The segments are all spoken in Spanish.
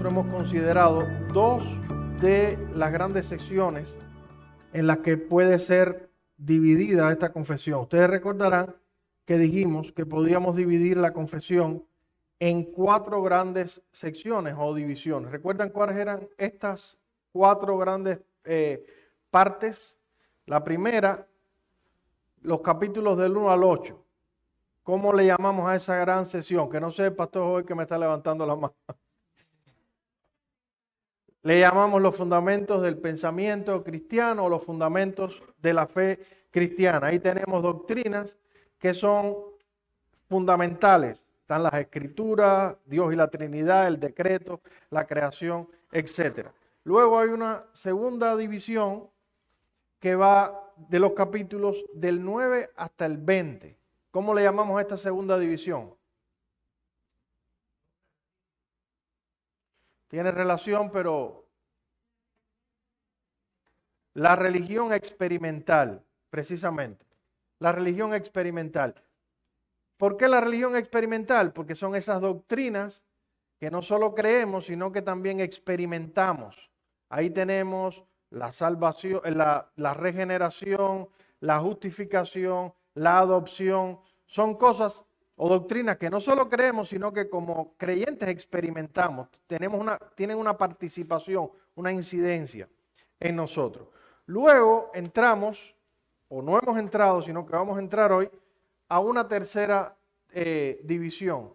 nosotros hemos considerado dos de las grandes secciones en las que puede ser dividida esta confesión. Ustedes recordarán que dijimos que podíamos dividir la confesión en cuatro grandes secciones o divisiones. ¿Recuerdan cuáles eran estas cuatro grandes partes? La primera, los capítulos del 1 al 8. ¿Cómo le llamamos a esa gran sesión? Que no sé, pastor, hoy que me está levantando la mano. Le llamamos los fundamentos del pensamiento cristiano o los fundamentos de la fe cristiana. Ahí tenemos doctrinas que son fundamentales. Están las escrituras, Dios y la Trinidad, el decreto, la creación, etc. Luego hay una segunda división que va de los capítulos del 9 hasta el 20. ¿Cómo le llamamos a esta segunda división? Tiene relación, pero la religión experimental, precisamente. La religión experimental. ¿Por qué la religión experimental? Porque son esas doctrinas que no solo creemos, sino que también experimentamos. Ahí tenemos la salvación, la regeneración, la justificación, la adopción. Son cosas o doctrinas que no solo creemos, sino que como creyentes experimentamos. Tienen una participación, una incidencia en nosotros. Luego entramos, o no hemos entrado, sino que vamos a entrar hoy, a una tercera división.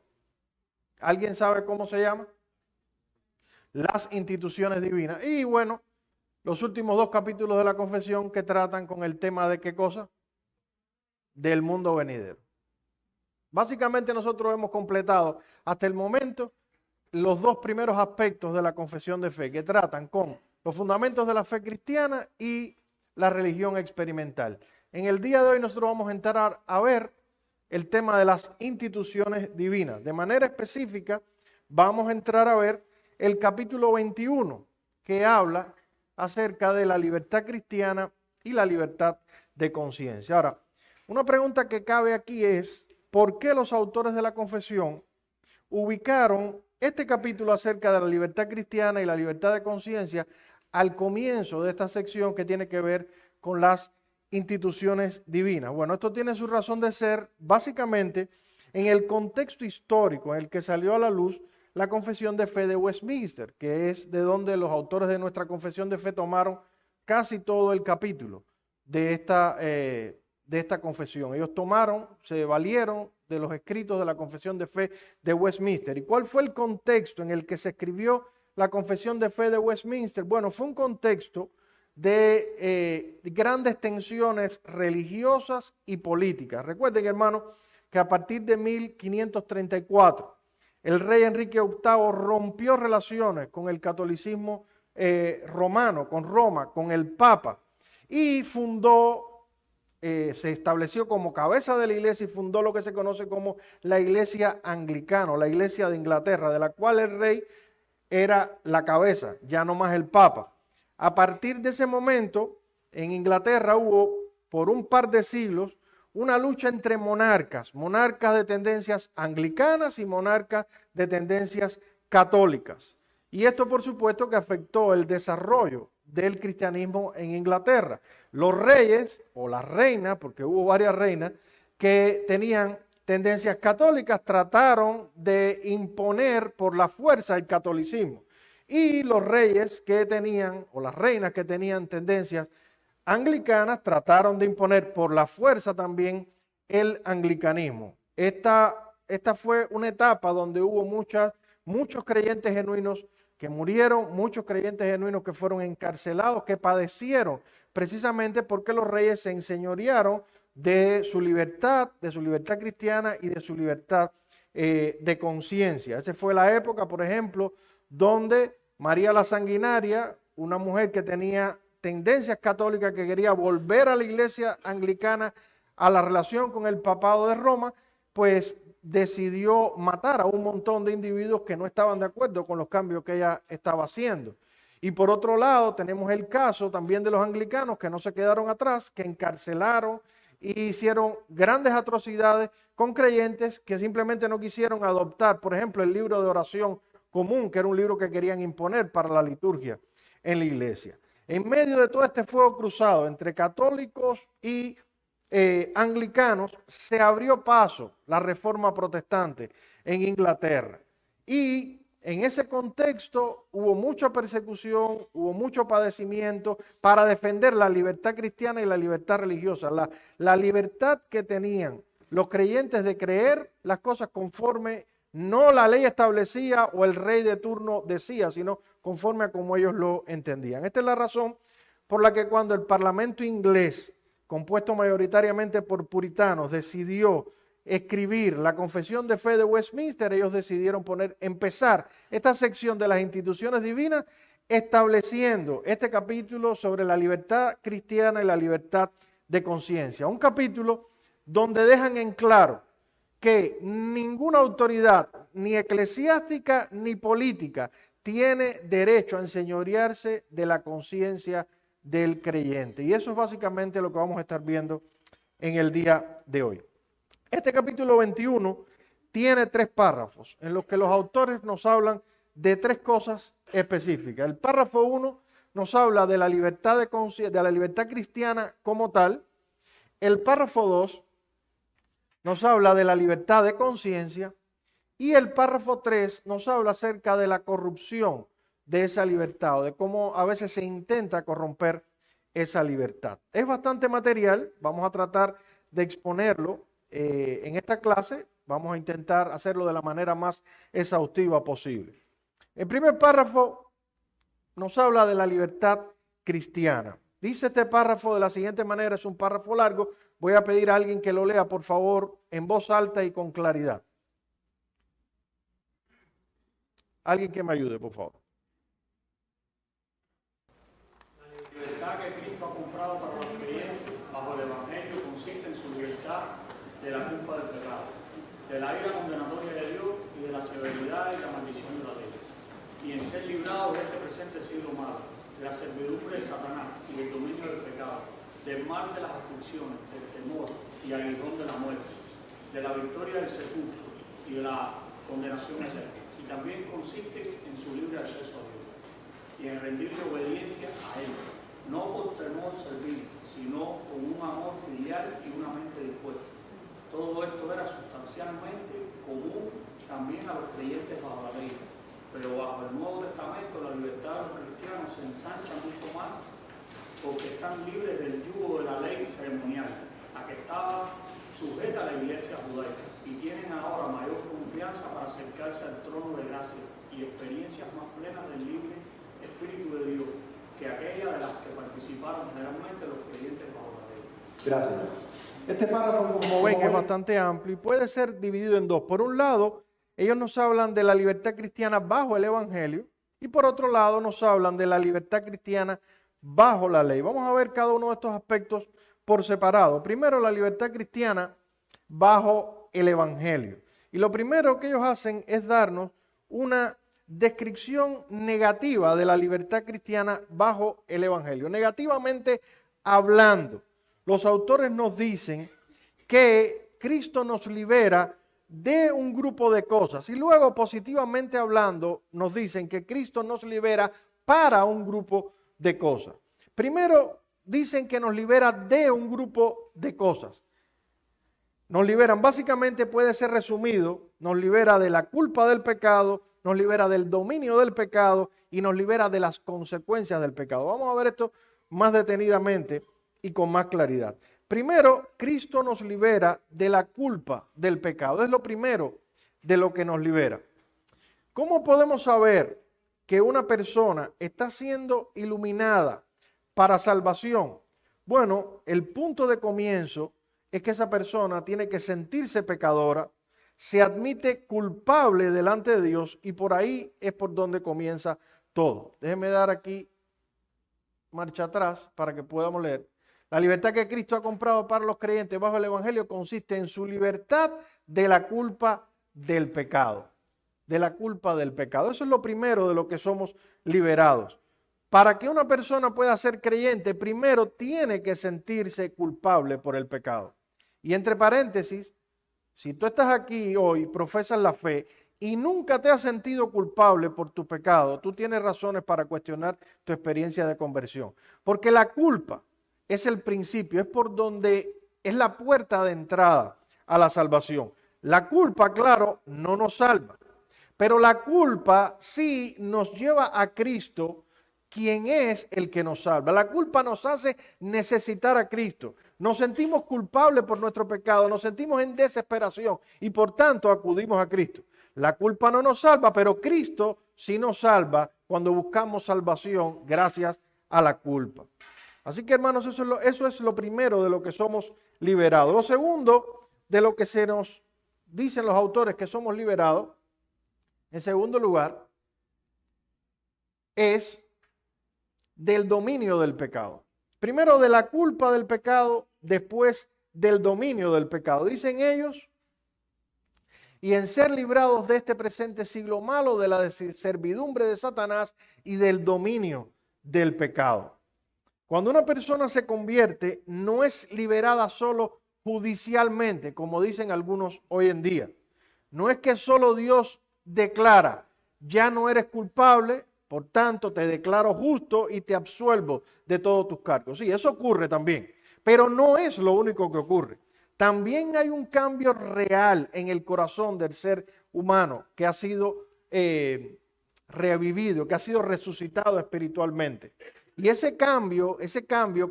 ¿Alguien sabe cómo se llama? Las instituciones divinas. Y bueno, los últimos dos capítulos de la confesión que tratan con el tema de ¿qué cosa? Del mundo venidero. Básicamente nosotros hemos completado hasta el momento los dos primeros aspectos de la confesión de fe que tratan con los fundamentos de la fe cristiana y la religión experimental. En el día de hoy nosotros vamos a entrar a ver el tema de las instituciones divinas. De manera específica vamos a entrar a ver el capítulo 21 que habla acerca de la libertad cristiana y la libertad de conciencia. Ahora, una pregunta que cabe aquí es, ¿por qué los autores de la confesión ubicaron este capítulo acerca de la libertad cristiana y la libertad de conciencia al comienzo de esta sección que tiene que ver con las instituciones divinas? Bueno, esto tiene su razón de ser básicamente en el contexto histórico en el que salió a la luz la confesión de fe de Westminster, que es de donde los autores de nuestra confesión de fe tomaron casi todo el capítulo de esta confesión. Ellos se valieron de los escritos de la confesión de fe de Westminster. ¿Y cuál fue el contexto en el que se escribió la confesión de fe de Westminster? Bueno, fue un contexto de grandes tensiones religiosas y políticas. Recuerden, hermanos, que a partir de 1534, el rey Enrique VIII rompió relaciones con el catolicismo romano, con Roma, con el Papa, y se estableció como cabeza de la iglesia y fundó lo que se conoce como la iglesia anglicana, la iglesia de Inglaterra, de la cual el rey era la cabeza, ya no más el Papa. A partir de ese momento, en Inglaterra hubo por un par de siglos una lucha entre monarcas de tendencias anglicanas y monarcas de tendencias católicas. Y esto, por supuesto, que afectó el desarrollo del cristianismo en Inglaterra. Los reyes o las reinas, porque hubo varias reinas que tenían tendencias católicas, trataron de imponer por la fuerza el catolicismo. Y los reyes que tenían, o las reinas que tenían tendencias anglicanas, trataron de imponer por la fuerza también el anglicanismo. Esta fue una etapa donde hubo muchos creyentes genuinos que murieron, muchos creyentes genuinos que fueron encarcelados, que padecieron precisamente porque los reyes se enseñorearon de su libertad cristiana y de su libertad de conciencia. Esa fue la época, por ejemplo, donde María la Sanguinaria, una mujer que tenía tendencias católicas, que quería volver a la iglesia anglicana, a la relación con el papado de Roma, pues decidió matar a un montón de individuos que no estaban de acuerdo con los cambios que ella estaba haciendo. Y por otro lado tenemos el caso también de los anglicanos que no se quedaron atrás, que encarcelaron y hicieron grandes atrocidades con creyentes que simplemente no quisieron adoptar, por ejemplo, el libro de oración común, que era un libro que querían imponer para la liturgia en la iglesia. En medio de todo este fuego cruzado entre católicos y anglicanos, se abrió paso la reforma protestante en Inglaterra. Y en ese contexto hubo mucha persecución, hubo mucho padecimiento para defender la libertad cristiana y la libertad religiosa, la libertad que tenían los creyentes de creer las cosas conforme no la ley establecía o el rey de turno decía, sino conforme a como ellos lo entendían. Esta es la razón por la que cuando el Parlamento inglés, compuesto mayoritariamente por puritanos, decidió escribir la Confesión de Fe de Westminster, ellos decidieron empezar esta sección de las instituciones divinas estableciendo este capítulo sobre la libertad cristiana y la libertad de conciencia. Un capítulo donde dejan en claro que ninguna autoridad, ni eclesiástica ni política, tiene derecho a enseñorearse de la conciencia del creyente. Y eso es básicamente lo que vamos a estar viendo en el día de hoy. Este capítulo 21 tiene 3 párrafos en los que los autores nos hablan de 3 cosas específicas. El párrafo 1 nos habla de la libertad de conciencia, de la libertad cristiana como tal. El párrafo 2 nos habla de la libertad de conciencia. Y el párrafo 3 nos habla acerca de la corrupción de esa libertad o de cómo a veces se intenta corromper esa libertad. Es bastante material, vamos a tratar de exponerlo en esta clase. Vamos a intentar hacerlo de la manera más exhaustiva posible. El primer párrafo nos habla de la libertad cristiana. Dice este párrafo de la siguiente manera, es un párrafo largo. Voy a pedir a alguien que lo lea, por favor, en voz alta y con claridad. Alguien que me ayude, por favor. La libertad que Cristo ha comprado para los creyentes bajo el Evangelio consiste en su libertad de la culpa del pecado, de la ira condenatoria de Dios y de la severidad y la maldición de la ley, y en ser librado de este presente siglo malo, de la servidumbre de Satanás y del dominio del pecado, del mal de las aflicciones, del temor y aguijón de la muerte, de la victoria del sepulcro y de la condenación eterna. Y también consiste en su libre acceso a Dios y en rendirle obediencia a Él, no por temor servil, sino con un amor filial y una mente dispuesta. Todo esto era sustancialmente común también a los creyentes bajo la ley, pero bajo el Nuevo Testamento la libertad de los cristianos se ensancha mucho más porque están libres del yugo de la ley ceremonial, a que estaba sujeta a la iglesia judaica, y tienen ahora mayor confianza para acercarse al trono de gracia y experiencias más plenas del libre Espíritu de Dios que aquella de las que participaron generalmente los creyentes bajo la ley. Gracias. Este párrafo, como ven, es bastante amplio y puede ser dividido en 2. Por un lado, ellos nos hablan de la libertad cristiana bajo el Evangelio y por otro lado nos hablan de la libertad cristiana bajo la ley. Vamos a ver cada uno de estos aspectos por separado. Primero, la libertad cristiana bajo el Evangelio. Y lo primero que ellos hacen es darnos una descripción negativa de la libertad cristiana bajo el Evangelio. Negativamente hablando, los autores nos dicen que Cristo nos libera de un grupo de cosas y luego positivamente hablando nos dicen que Cristo nos libera para un grupo de cosas. Primero dicen que nos libera de un grupo de cosas. Nos liberan, básicamente puede ser resumido, nos libera de la culpa del pecado, nos libera del dominio del pecado y nos libera de las consecuencias del pecado. Vamos a ver esto más detenidamente y con más claridad. Primero, Cristo nos libera de la culpa del pecado. Es lo primero de lo que nos libera. ¿Cómo podemos saber que una persona está siendo iluminada para salvación? Bueno, el punto de comienzo es que esa persona tiene que sentirse pecadora, se admite culpable delante de Dios y por ahí es por donde comienza todo. Déjenme dar aquí marcha atrás para que podamos leer. La libertad que Cristo ha comprado para los creyentes bajo el Evangelio consiste en su libertad de la culpa del pecado. De la culpa del pecado. Eso es lo primero de lo que somos liberados. Para que una persona pueda ser creyente, primero tiene que sentirse culpable por el pecado. Y entre paréntesis, si tú estás aquí hoy, profesas la fe y nunca te has sentido culpable por tu pecado, tú tienes razones para cuestionar tu experiencia de conversión. Porque la culpa es el principio, es por donde es la puerta de entrada a la salvación. La culpa, claro, no nos salva, pero la culpa sí nos lleva a Cristo, quien es el que nos salva. La culpa nos hace necesitar a Cristo. Nos sentimos culpables por nuestro pecado, nos sentimos en desesperación y por tanto acudimos a Cristo. La culpa no nos salva, pero Cristo sí nos salva cuando buscamos salvación gracias a la culpa. Así que, hermanos, eso es lo primero de lo que somos liberados. Lo segundo de lo que se nos dicen los autores que somos liberados, en segundo lugar, es del dominio del pecado. Primero de la culpa del pecado, después del dominio del pecado. Dicen ellos, y en ser librados de este presente siglo malo, de la servidumbre de Satanás y del dominio del pecado. Cuando una persona se convierte, no es liberada solo judicialmente, como dicen algunos hoy en día. No es que solo Dios declara, ya no eres culpable, por tanto te declaro justo y te absuelvo de todos tus cargos. Sí, eso ocurre también, pero no es lo único que ocurre. También hay un cambio real en el corazón del ser humano que ha sido revivido, que ha sido resucitado espiritualmente. Y ese cambio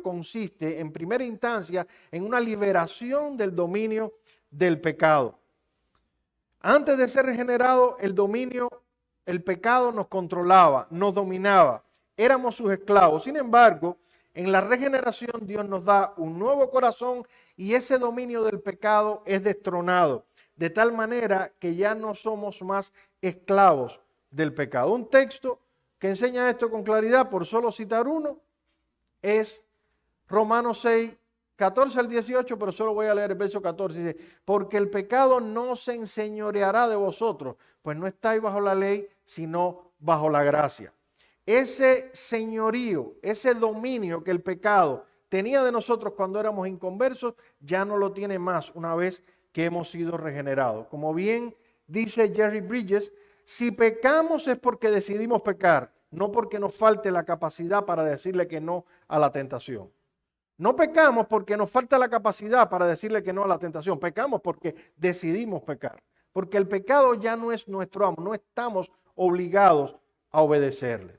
consiste en primera instancia en una liberación del dominio del pecado. Antes de ser regenerado, el pecado nos controlaba, nos dominaba, éramos sus esclavos. Sin embargo, en la regeneración Dios nos da un nuevo corazón y ese dominio del pecado es destronado, de tal manera que ya no somos más esclavos del pecado. Un texto que enseña esto con claridad, por solo citar uno, es Romanos 6, 14 al 18, pero solo voy a leer el verso 14. Dice, porque el pecado no se enseñoreará de vosotros, pues no estáis bajo la ley, sino bajo la gracia. Ese señorío, ese dominio que el pecado tenía de nosotros cuando éramos inconversos, ya no lo tiene más una vez que hemos sido regenerados. Como bien dice Jerry Bridges, si pecamos es porque decidimos pecar, no porque nos falte la capacidad para decirle que no a la tentación. No pecamos porque nos falta la capacidad para decirle que no a la tentación. Pecamos porque decidimos pecar. Porque el pecado ya no es nuestro amo, no estamos obligados a obedecerle.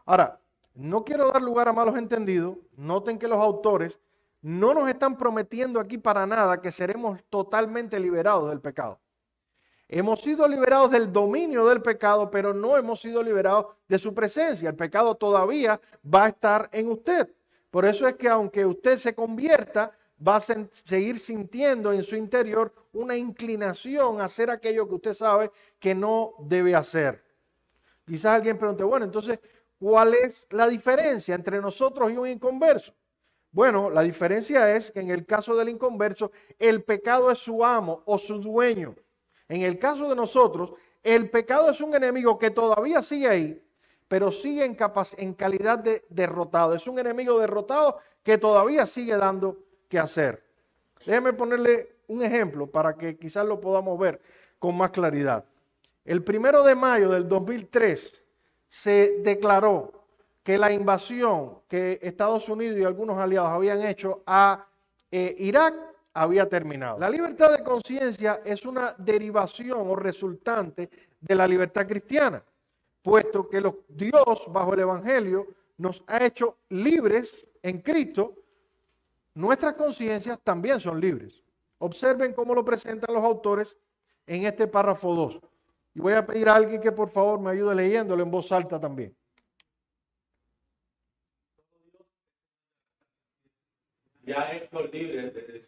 Ahora, no quiero dar lugar a malos entendidos. Noten que los autores no nos están prometiendo aquí para nada que seremos totalmente liberados del pecado. Hemos sido liberados del dominio del pecado, pero no hemos sido liberados de su presencia. El pecado todavía va a estar en usted. Por eso es que aunque usted se convierta, va a seguir sintiendo en su interior una inclinación a hacer aquello que usted sabe que no debe hacer. Quizás alguien pregunte, bueno, entonces, ¿cuál es la diferencia entre nosotros y un inconverso? Bueno, la diferencia es que en el caso del inconverso, el pecado es su amo o su dueño. En el caso de nosotros, el pecado es un enemigo que todavía sigue ahí, pero sigue en calidad de derrotado. Es un enemigo derrotado que todavía sigue dando que hacer. Déjeme ponerle un ejemplo para que quizás lo podamos ver con más claridad. El 1 de mayo del 2003 se declaró que la invasión que Estados Unidos y algunos aliados habían hecho a Irak había terminado. La libertad de conciencia es una derivación o resultante de la libertad cristiana, puesto que Dios, bajo el Evangelio, nos ha hecho libres en Cristo. Nuestras conciencias también son libres. Observen cómo lo presentan los autores en este párrafo 2. Y voy a pedir a alguien que por favor me ayude leyéndolo en voz alta también. Ya hecho libres de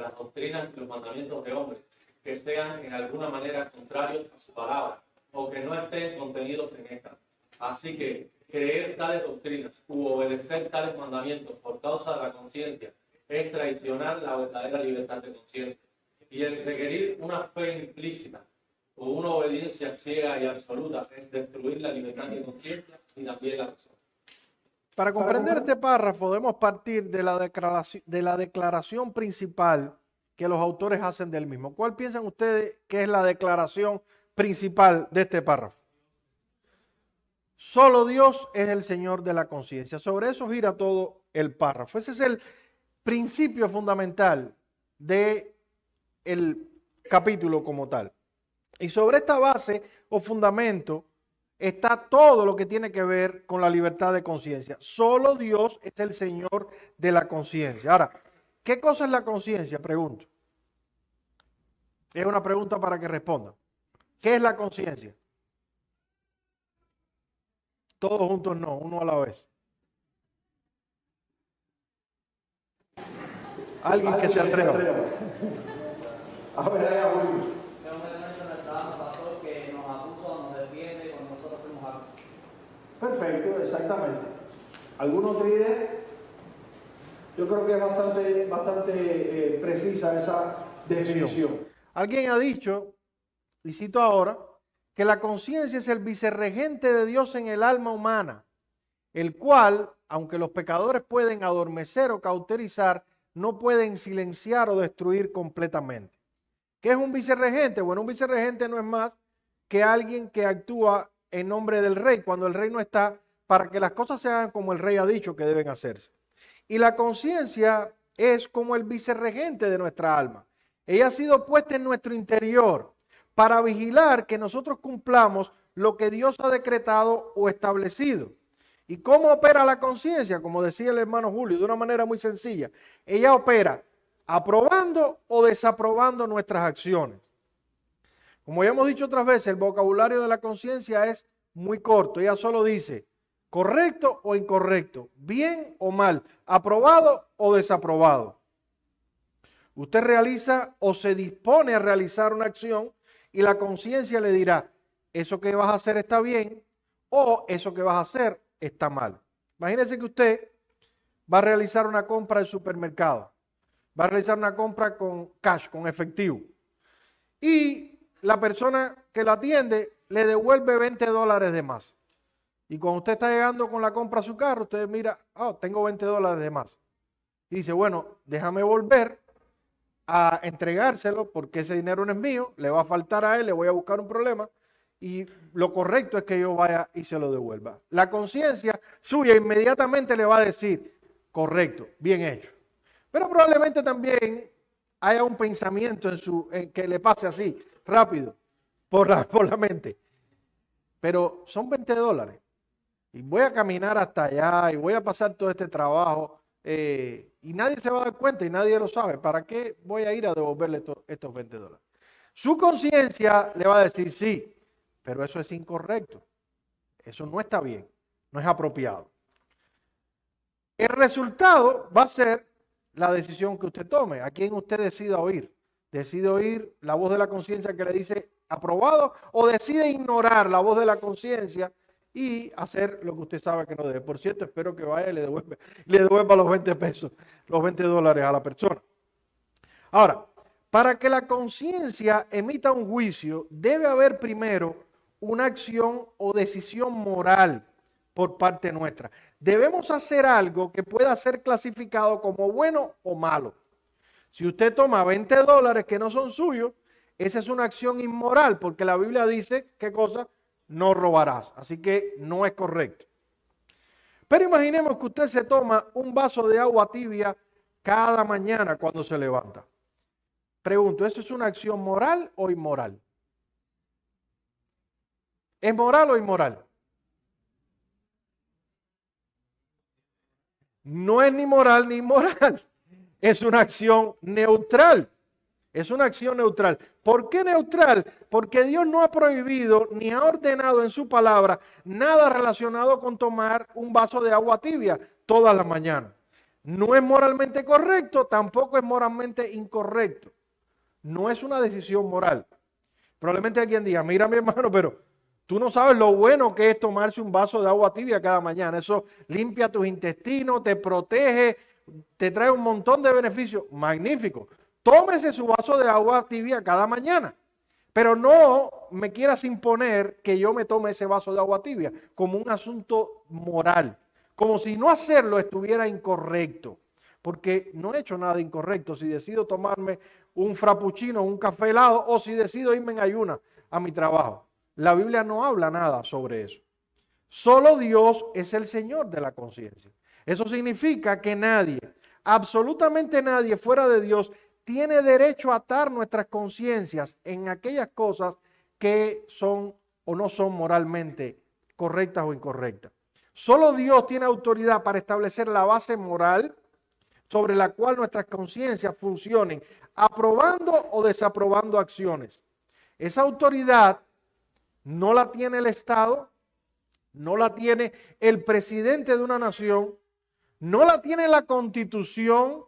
las doctrinas y los mandamientos de hombres que sean en alguna manera contrarios a su palabra o que no estén contenidos en esta. Así que creer tales doctrinas u obedecer tales mandamientos por causa de la conciencia es traicionar la verdadera libertad de conciencia. Y el requerir una fe implícita o una obediencia ciega y absoluta es destruir la libertad de conciencia y también la razón. Para comprender este párrafo debemos partir de la declaración principal que los autores hacen del mismo. ¿Cuál piensan ustedes que es la declaración principal de este párrafo. Solo Dios es el Señor de la conciencia. Sobre eso gira todo el párrafo. Ese es el principio fundamental del capítulo como tal. Y sobre esta base o fundamento está todo lo que tiene que ver con la libertad de conciencia. Solo Dios es el Señor de la conciencia. Ahora, ¿qué cosa es la conciencia? Pregunto. Es una pregunta para que respondan. ¿Qué es la conciencia? Todos juntos no, uno a la vez. Alguien que se atreva. A ver, allá, Julio. Es un elemento en el trabajo, pastor, que nos acusa, nos defiende cuando nosotros hacemos algo. Perfecto, exactamente. ¿Alguna otra idea? Yo creo que es bastante precisa esa definición. Alguien ha dicho, y cito ahora, que la conciencia es el vicerregente de Dios en el alma humana, el cual, aunque los pecadores pueden adormecer o cauterizar, no pueden silenciar o destruir completamente. ¿Qué es un vicerregente? Bueno, un vicerregente no es más que alguien que actúa en nombre del rey cuando el rey no está, para que las cosas se hagan como el rey ha dicho que deben hacerse. Y la conciencia es como el vicerregente de nuestra alma. Ella ha sido puesta en nuestro interior para vigilar que nosotros cumplamos lo que Dios ha decretado o establecido. ¿Y cómo opera la conciencia? Como decía el hermano Julio, de una manera muy sencilla. Ella opera aprobando o desaprobando nuestras acciones. Como ya hemos dicho otras veces, el vocabulario de la conciencia es muy corto. Ella solo dice correcto o incorrecto, bien o mal, aprobado o desaprobado. Usted realiza o se dispone a realizar una acción y la conciencia le dirá, eso que vas a hacer está bien o eso que vas a hacer está mal. Imagínese que usted va a realizar una compra de supermercado, va a realizar una compra con cash, con efectivo, y la persona que la atiende le devuelve $20 de más. Y cuando usted está llegando con la compra a su carro, usted mira, oh, tengo $20 de más. Y dice, bueno, déjame volver a entregárselo porque ese dinero no es mío, le va a faltar a él, le voy a buscar un problema y lo correcto es que yo vaya y se lo devuelva. La conciencia suya inmediatamente le va a decir, correcto, bien hecho. Pero probablemente también haya un pensamiento en que le pase así, rápido, por la mente. Pero son $20 y voy a caminar hasta allá y voy a pasar todo este trabajo. Y nadie se va a dar cuenta y nadie lo sabe. ¿Para qué voy a ir a devolverle estos $20? Su conciencia le va a decir sí, pero eso es incorrecto. Eso no está bien, no es apropiado. El resultado va a ser la decisión que usted tome, a quien usted decida oír. Decide oír la voz de la conciencia que le dice aprobado o decide ignorar la voz de la conciencia y hacer lo que usted sabe que no debe. Por cierto, espero que vaya y le devuelva los 20 pesos, los $20 a la persona. Ahora, para que la conciencia emita un juicio, debe haber primero una acción o decisión moral por parte nuestra. Debemos hacer algo que pueda ser clasificado como bueno o malo. Si usted toma $20 que no son suyos, esa es una acción inmoral, porque la Biblia dice, ¿qué cosa? No robarás. Así que no es correcto. Pero imaginemos que usted se toma un vaso de agua tibia cada mañana cuando se levanta. Pregunto, ¿eso es una acción moral o inmoral? ¿Es moral o inmoral? No es ni moral ni inmoral. Es una acción neutral. Es una acción neutral. ¿Por qué neutral? Porque Dios no ha prohibido ni ha ordenado en su palabra nada relacionado con tomar un vaso de agua tibia todas las mañanas. No es moralmente correcto, tampoco es moralmente incorrecto. No es una decisión moral. Probablemente alguien diga, mira mi hermano, pero tú no sabes lo bueno que es tomarse un vaso de agua tibia cada mañana. Eso limpia tus intestinos, te protege, te trae un montón de beneficios. Magnífico. Tómese su vaso de agua tibia cada mañana. Pero no me quieras imponer que yo me tome ese vaso de agua tibia como un asunto moral. Como si no hacerlo estuviera incorrecto. porque no he hecho nada incorrecto. Si decido tomarme un frappuccino, un café helado, o si decido irme en ayuna a mi trabajo. La Biblia no habla nada sobre eso. Solo Dios es el Señor de la conciencia. Eso significa que nadie, absolutamente nadie fuera de Dios, tiene derecho a atar nuestras conciencias en aquellas cosas que son o no son moralmente correctas o incorrectas. Solo Dios tiene autoridad para establecer la base moral sobre la cual nuestras conciencias funcionen, aprobando o desaprobando acciones. Esa autoridad no la tiene el Estado, no la tiene el presidente de una nación, no la tiene la Constitución,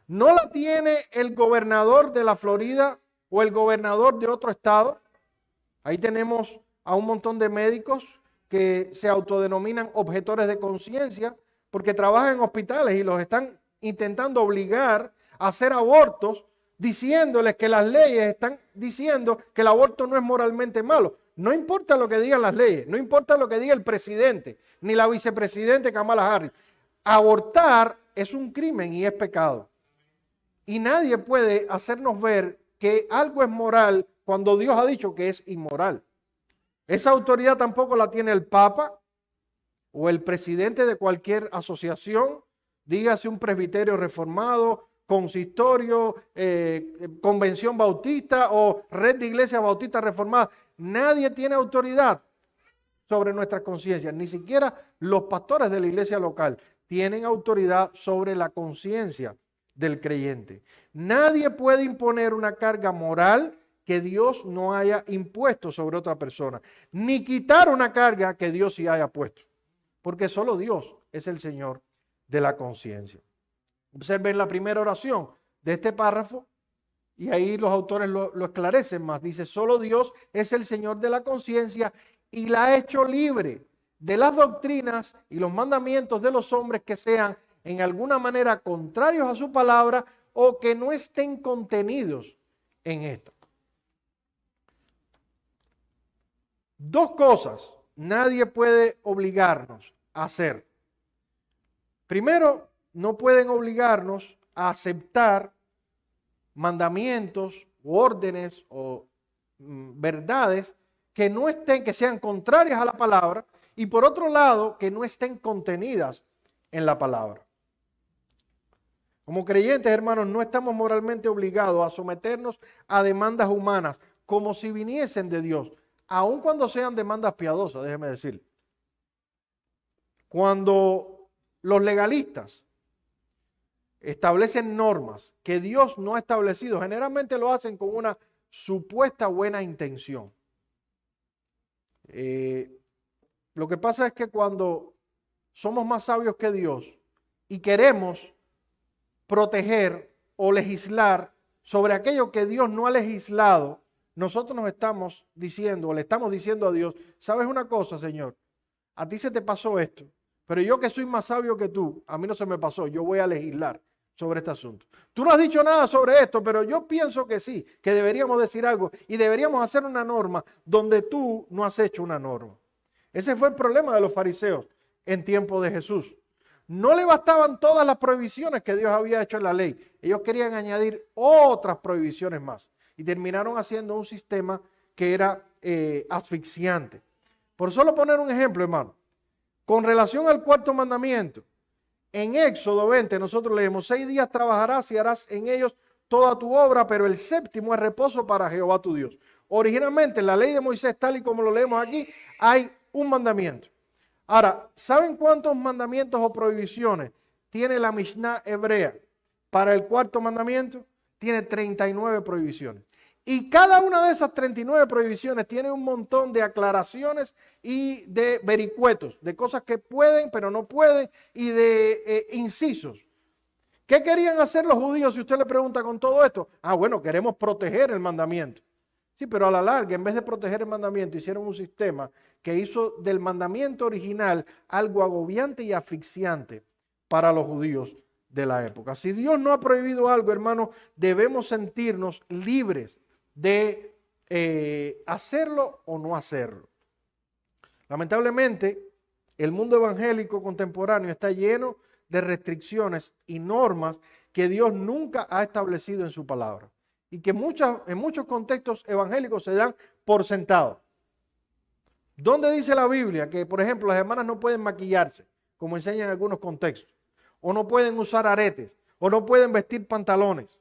no la tiene el gobernador de la Florida o el gobernador de otro estado. Ahí tenemos a un montón de médicos que se autodenominan objetores de conciencia porque trabajan en hospitales y los están intentando obligar a hacer abortos, diciéndoles que las leyes están diciendo que el aborto no es moralmente malo. No importa lo que digan las leyes, no importa lo que diga el presidente, ni la vicepresidente Kamala Harris. Abortar es un crimen y es pecado. Y nadie puede hacernos ver que algo es moral cuando Dios ha dicho que es inmoral. Esa autoridad tampoco la tiene el Papa o el presidente de cualquier asociación, dígase un presbiterio reformado, consistorio, convención bautista o red de iglesias bautistas reformadas. Nadie tiene autoridad sobre nuestras conciencias, ni siquiera los pastores de la iglesia local tienen autoridad sobre la conciencia del creyente. Nadie puede imponer una carga moral que Dios no haya impuesto sobre otra persona, ni quitar una carga que Dios sí haya puesto, porque solo Dios es el Señor de la conciencia. Observen la primera oración de este párrafo y ahí los autores lo esclarecen más. Dice, solo Dios es el Señor de la conciencia y la ha hecho libre de las doctrinas y los mandamientos de los hombres que sean en alguna manera contrarios a su palabra o que no estén contenidos en esta. Dos cosas nadie puede obligarnos a hacer. Primero, no pueden obligarnos a aceptar mandamientos u órdenes o verdades que no estén, que sean contrarias a la palabra, y por otro lado, que no estén contenidas en la palabra. Como creyentes, hermanos, no estamos moralmente obligados a someternos a demandas humanas como si viniesen de Dios, aun cuando sean demandas piadosas, déjeme decir. Cuando los legalistas establecen normas que Dios no ha establecido, generalmente lo hacen con una supuesta buena intención. Lo que pasa es que cuando somos más sabios que Dios y queremos proteger o legislar sobre aquello que Dios no ha legislado, nosotros nos estamos diciendo, o le estamos diciendo a Dios, ¿sabes una cosa, Señor? A ti se te pasó esto, pero yo que soy más sabio que tú, a mí no se me pasó, yo voy a legislar sobre este asunto. Tú no has dicho nada sobre esto, pero yo pienso que sí, que deberíamos decir algo y deberíamos hacer una norma donde tú no has hecho una norma. Ese fue el problema de los fariseos en tiempo de Jesús. No le bastaban todas las prohibiciones que Dios había hecho en la ley. Ellos querían añadir otras prohibiciones más y terminaron haciendo un sistema que era asfixiante. Por solo poner un ejemplo, hermano, con relación al cuarto mandamiento, en Éxodo 20 nosotros leemos, 6 días trabajarás y harás en ellos toda tu obra, pero el séptimo es reposo para Jehová tu Dios. Originalmente en la ley de Moisés, tal y como lo leemos aquí, hay un mandamiento. Ahora, ¿saben cuántos mandamientos o prohibiciones tiene la Mishnah hebrea para el cuarto mandamiento? Tiene 39 prohibiciones. Y cada una de esas 39 prohibiciones tiene un montón de aclaraciones y de vericuetos, de cosas que pueden pero no pueden y de incisos. ¿Qué querían hacer los judíos si usted le pregunta con todo esto? Ah, bueno, queremos proteger el mandamiento. Sí, pero a la larga, en vez de proteger el mandamiento, hicieron un sistema que hizo del mandamiento original algo agobiante y asfixiante para los judíos de la época. Si Dios no ha prohibido algo, hermanos, debemos sentirnos libres de hacerlo o no hacerlo. Lamentablemente, el mundo evangélico contemporáneo está lleno de restricciones y normas que Dios nunca ha establecido en su palabra y que en muchos contextos evangélicos se dan por sentado. ¿Dónde dice la Biblia que, por ejemplo, las hermanas no pueden maquillarse, como enseñan en algunos contextos, o no pueden usar aretes, o no pueden vestir pantalones?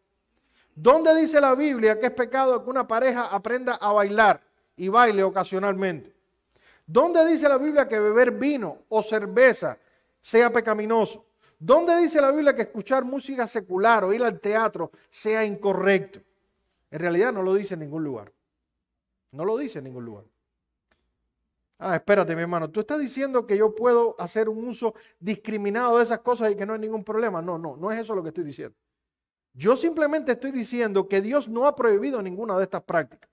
¿Dónde dice la Biblia que es pecado que una pareja aprenda a bailar y baile ocasionalmente? ¿Dónde dice la Biblia que beber vino o cerveza sea pecaminoso? ¿Dónde dice la Biblia que escuchar música secular o ir al teatro sea incorrecto? En realidad no lo dice en ningún lugar. No lo dice en ningún lugar. Espérate, mi hermano, tú estás diciendo que yo puedo hacer un uso discriminado de esas cosas y que no hay ningún problema. No es eso lo que estoy diciendo. Yo simplemente estoy diciendo que Dios no ha prohibido ninguna de estas prácticas.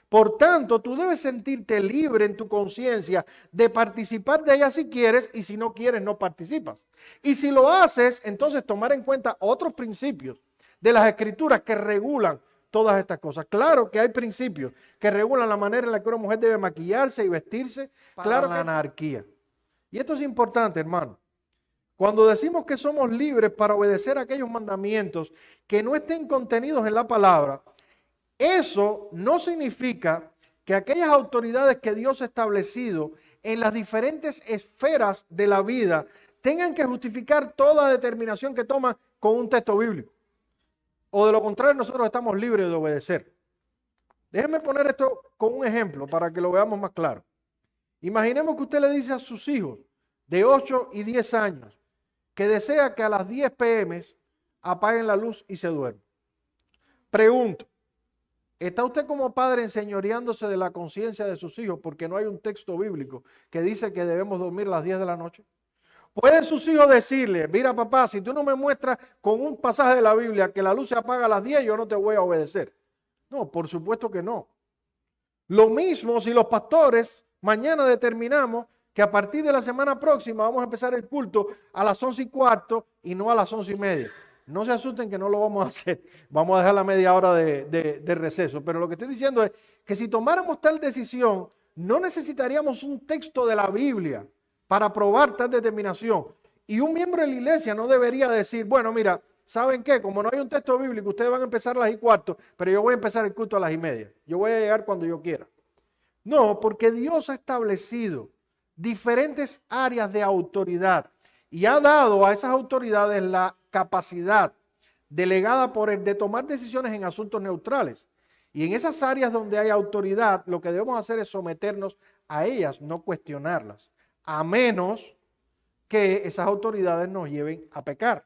Por tanto, tú debes sentirte libre en tu conciencia de participar de ellas si quieres, y si no quieres, no participas. Y si lo haces, entonces tomar en cuenta otros principios de las Escrituras que regulan todas estas cosas. Claro que hay principios que regulan la manera en la que una mujer debe maquillarse y vestirse. Claro, la anarquía. Y esto es importante, hermano. Cuando decimos que somos libres para obedecer aquellos mandamientos que no estén contenidos en la palabra, eso no significa que aquellas autoridades que Dios ha establecido en las diferentes esferas de la vida tengan que justificar toda determinación que toman con un texto bíblico. O de lo contrario, nosotros estamos libres de obedecer. Déjenme poner esto con un ejemplo para que lo veamos más claro. Imaginemos que usted le dice a sus hijos de 8 y 10 años que desea que a las 10 p.m. apaguen la luz y se duerman. Pregunto, ¿está usted como padre enseñoreándose de la conciencia de sus hijos porque no hay un texto bíblico que dice que debemos dormir a las 10 de la noche? ¿Pueden sus hijos decirle, mira papá, si tú no me muestras con un pasaje de la Biblia que la luz se apaga a las 10, yo no te voy a obedecer? No, por supuesto que no. Lo mismo si los pastores mañana determinamos que a partir de la semana próxima vamos a empezar el culto a las 11:15 y no a las 11:30. No se asusten que no lo vamos a hacer. Vamos a dejar la media hora de receso. Pero lo que estoy diciendo es que si tomáramos tal decisión, no necesitaríamos un texto de la Biblia para aprobar tal determinación. Y un miembro de la iglesia no debería decir, bueno, mira, ¿saben qué? Como no hay un texto bíblico, ustedes van a empezar a las 11:15, pero yo voy a empezar el culto a las 11:30. Yo voy a llegar cuando yo quiera. No, porque Dios ha establecido diferentes áreas de autoridad y ha dado a esas autoridades la capacidad delegada por él de tomar decisiones en asuntos neutrales. Y en esas áreas donde hay autoridad, lo que debemos hacer es someternos a ellas, no cuestionarlas, a menos que esas autoridades nos lleven a pecar.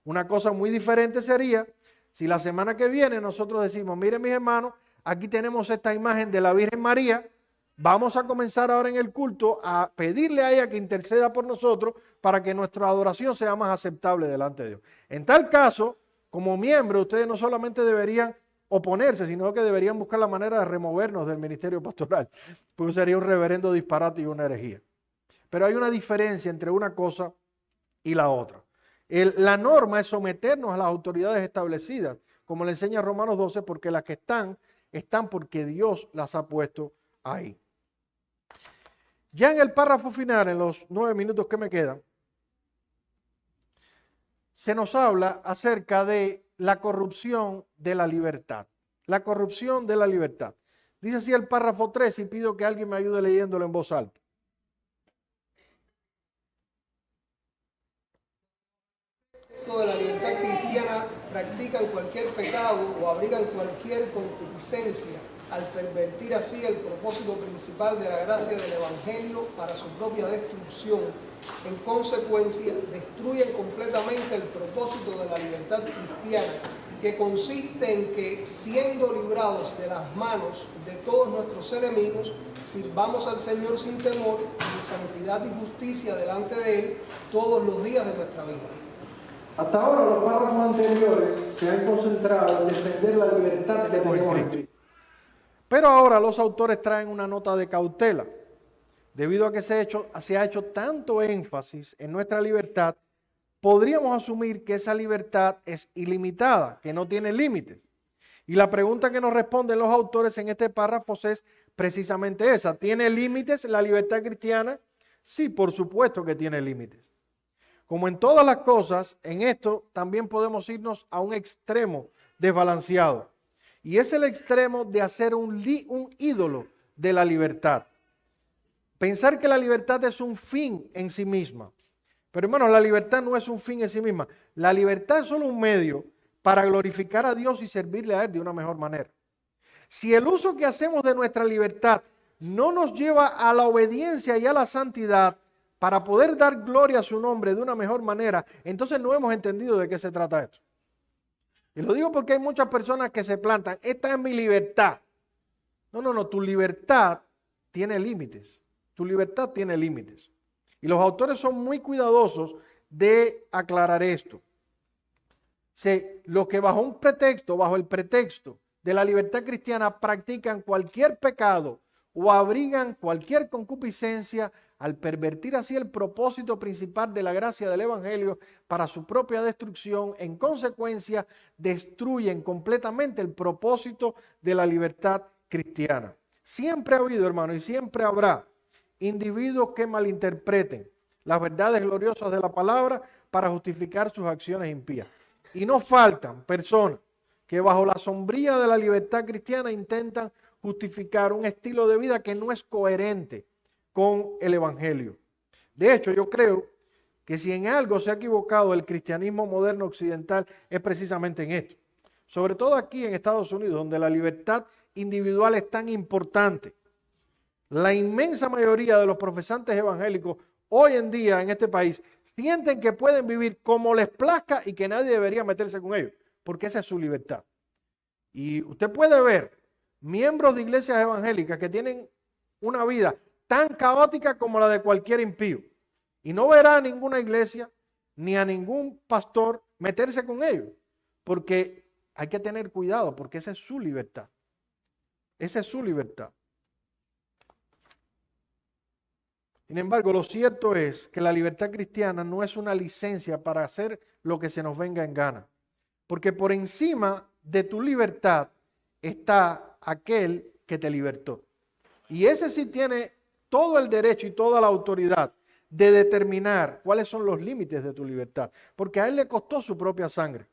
Una cosa muy diferente sería si la semana que viene nosotros decimos, miren mis hermanos, aquí tenemos esta imagen de la Virgen María, vamos a comenzar ahora en el culto a pedirle a ella que interceda por nosotros para que nuestra adoración sea más aceptable delante de Dios. En tal caso, como miembro, ustedes no solamente deberían oponerse, sino que deberían buscar la manera de removernos del ministerio pastoral, porque sería un reverendo disparate y una herejía. Pero hay una diferencia entre una cosa y la otra. La norma es someternos a las autoridades establecidas, como le enseña Romanos 12, porque las que están porque Dios las ha puesto ahí. Ya en el párrafo final, en los 9 minutos que me quedan, se nos habla acerca de la corrupción de la libertad. La corrupción de la libertad. Dice así el párrafo 3 y pido que alguien me ayude leyéndolo en voz alta. De la libertad cristiana practican cualquier pecado o abrigan cualquier concupiscencia al pervertir así el propósito principal de la gracia del Evangelio para su propia destrucción. En consecuencia, destruyen completamente el propósito de la libertad cristiana, que consiste en que, siendo librados de las manos de todos nuestros enemigos, sirvamos al Señor sin temor, en santidad y justicia delante de Él todos los días de nuestra vida. Hasta ahora los párrafos anteriores se han concentrado en defender la libertad que tenemos en Cristo. Pero ahora los autores traen una nota de cautela. Debido a que se ha hecho tanto énfasis en nuestra libertad, podríamos asumir que esa libertad es ilimitada, que no tiene límites. Y la pregunta que nos responden los autores en este párrafo es precisamente esa. ¿Tiene límites la libertad cristiana? Sí, por supuesto que tiene límites. como en todas las cosas, en esto también podemos irnos a un extremo desbalanceado. Y es el extremo de hacer un ídolo de la libertad. Pensar que la libertad es un fin en sí misma. Pero hermanos, la libertad no es un fin en sí misma. La libertad es solo un medio para glorificar a Dios y servirle a Él de una mejor manera. Si el uso que hacemos de nuestra libertad no nos lleva a la obediencia y a la santidad para poder dar gloria a su nombre de una mejor manera, entonces no hemos entendido de qué se trata esto. Y lo digo porque hay muchas personas que se plantan, esta es mi libertad. No, tu libertad tiene límites. Tu libertad tiene límites. Y los autores son muy cuidadosos de aclarar esto. Los que bajo el pretexto de la libertad cristiana practican cualquier pecado o abrigan cualquier concupiscencia al pervertir así el propósito principal de la gracia del Evangelio para su propia destrucción, en consecuencia destruyen completamente el propósito de la libertad cristiana. Siempre ha habido, hermano, y siempre habrá individuos que malinterpreten las verdades gloriosas de la palabra para justificar sus acciones impías. Y no faltan personas que bajo la sombrilla de la libertad cristiana intentan justificar un estilo de vida que no es coherente con el Evangelio. De hecho, yo creo que si en algo se ha equivocado el cristianismo moderno occidental es precisamente en esto. Sobre todo aquí en Estados Unidos, donde la libertad individual es tan importante. La inmensa mayoría de los profesantes evangélicos hoy en día en este país sienten que pueden vivir como les plazca y que nadie debería meterse con ellos, porque esa es su libertad. Y usted puede ver miembros de iglesias evangélicas que tienen una vida tan caótica como la de cualquier impío. Y no verá a ninguna iglesia ni a ningún pastor meterse con ellos, porque hay que tener cuidado, porque esa es su libertad. Esa es su libertad. Sin embargo, lo cierto es que la libertad cristiana no es una licencia para hacer lo que se nos venga en gana. Porque por encima de tu libertad está aquel que te libertó. Y ese sí tiene todo el derecho y toda la autoridad de determinar cuáles son los límites de tu libertad. Porque a él le costó su propia sangre.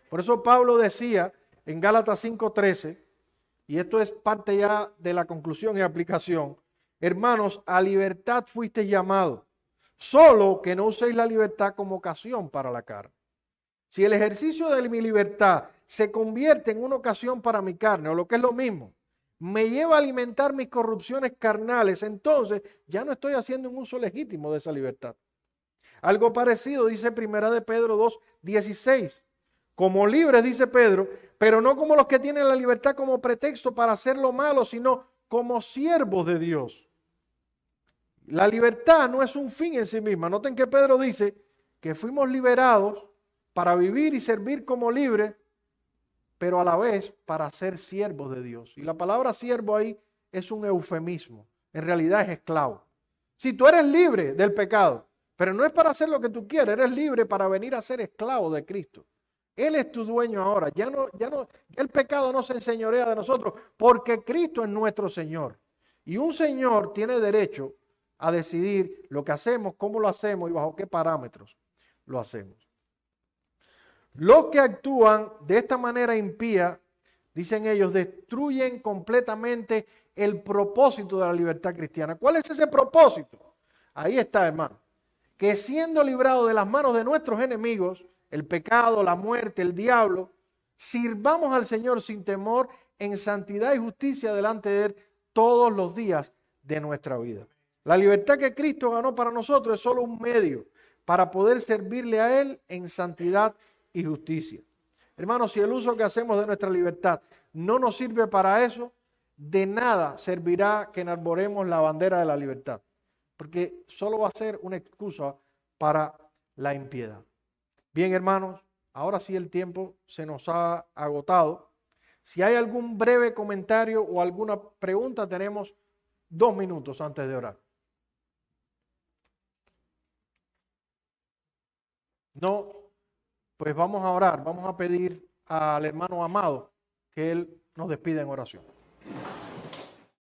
Por eso Pablo decía en Gálatas 5:13, y esto es parte ya de la conclusión y aplicación: hermanos, a libertad fuisteis llamados, solo que no uséis la libertad como ocasión para la carne. Si el ejercicio de mi libertad se convierte en una ocasión para mi carne, o lo que es lo mismo, me lleva a alimentar mis corrupciones carnales, entonces ya no estoy haciendo un uso legítimo de esa libertad. Algo parecido dice 1 de Pedro 2:16. Como libres, dice Pedro, pero no como los que tienen la libertad como pretexto para hacer lo malo, sino como siervos de Dios. La libertad no es un fin en sí misma. Noten que Pedro dice que fuimos liberados para vivir y servir como libres, pero a la vez para ser siervos de Dios. Y la palabra siervo ahí es un eufemismo. En realidad es esclavo. Si tú eres libre del pecado, pero no es para hacer lo que tú quieres, eres libre para venir a ser esclavo de Cristo. Él es tu dueño ahora. Ya el pecado no se enseñorea de nosotros, porque Cristo es nuestro Señor. Y un Señor tiene derecho a decidir lo que hacemos, cómo lo hacemos y bajo qué parámetros lo hacemos. Los que actúan de esta manera impía, dicen ellos, destruyen completamente el propósito de la libertad cristiana. ¿Cuál es ese propósito? Ahí está, hermano. Que siendo librados de las manos de nuestros enemigos, el pecado, la muerte, el diablo, sirvamos al Señor sin temor, en santidad y justicia delante de Él todos los días de nuestra vida. La libertad que Cristo ganó para nosotros es solo un medio para poder servirle a Él en santidad y justicia. Hermanos, si el uso que hacemos de nuestra libertad no nos sirve para eso, de nada servirá que enarboremos la bandera de la libertad, porque solo va a ser una excusa para la impiedad. Bien, hermanos, ahora sí el tiempo se nos ha agotado. Si hay algún breve comentario o alguna pregunta, tenemos 2 minutos antes de orar. No, pues vamos a orar, vamos a pedir al hermano Amado que él nos despida en oración.